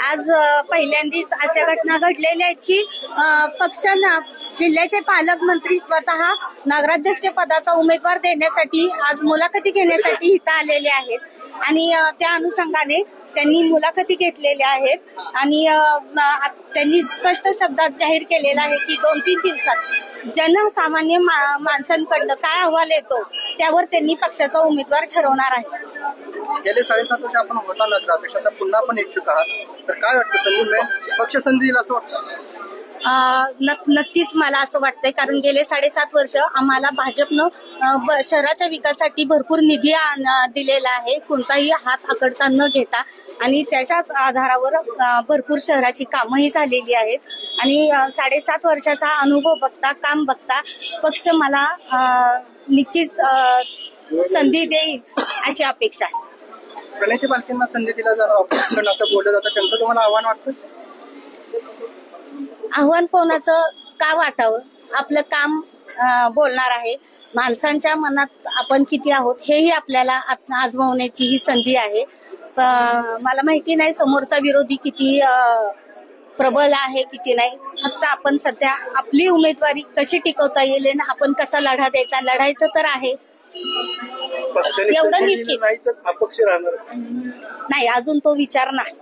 आज पहिल्यांदाच अशा घटना घडलेल्या आहेत की पक्षांना जिल्ह्याचे पालकमंत्री स्वतः नगराध्यक्ष पदाचा उमेदवार देण्यासाठी आज मुलाखती घेण्यासाठी इथं आलेले आहेत आणि त्या अनुषंगाने त्यांनी मुलाखती घेतलेल्या आहेत आणि त्यांनी स्पष्ट शब्दात जाहीर केलेलं आहे की 2-3 दिवसात जनसामान्य माणसांकडनं काय अहवाल येतो त्यावर त्यांनी पक्षाचा उमेदवार ठरवणार आहे. गेले 7.5 वर्ष आपण होता नगराध्यक्ष, आता पुन्हा पण इच्छुक आहात, तर काय वाटतं संधी मिळेल, पक्ष संधी येईल असं वाटतं? नक्कीच मला असं वाटतंय, कारण गेले 7.5 वर्ष आम्हाला भाजपनं शहराच्या विकासासाठी भरपूर निधी दिलेला आहे, कोणताही हात आकडता न घेता, आणि त्याच्याच आधारावर भरपूर शहराची कामंही झालेली आहेत आणि 7.5 वर्षाचा अनुभव बघता, काम बघता पक्ष मला नक्कीच संधी देईल अशी अपेक्षा आहे. प्रणिती बालकेंना संधी दिला जाणार असं बोललं जातं, त्यांचं तुम्हाला आव्हान वाटतं? आव्हान कोणाचं का वाटावं, आपलं काम बोलणार आहे. माणसांच्या मनात आपण किती आहोत हेही आपल्याला आजमावण्याची ही संधी आहे. मला माहिती नाही समोरचा विरोधी किती प्रबल आहे किती नाही, फक्त आपण सध्या आपली उमेदवारी कशी टिकवता येईल आणि आपण कसा लढा द्यायचा, लढायचं तर आहे एवढं निश्चित नाही, तर अपक्ष राहणार नाही, अजून तो विचार नाही.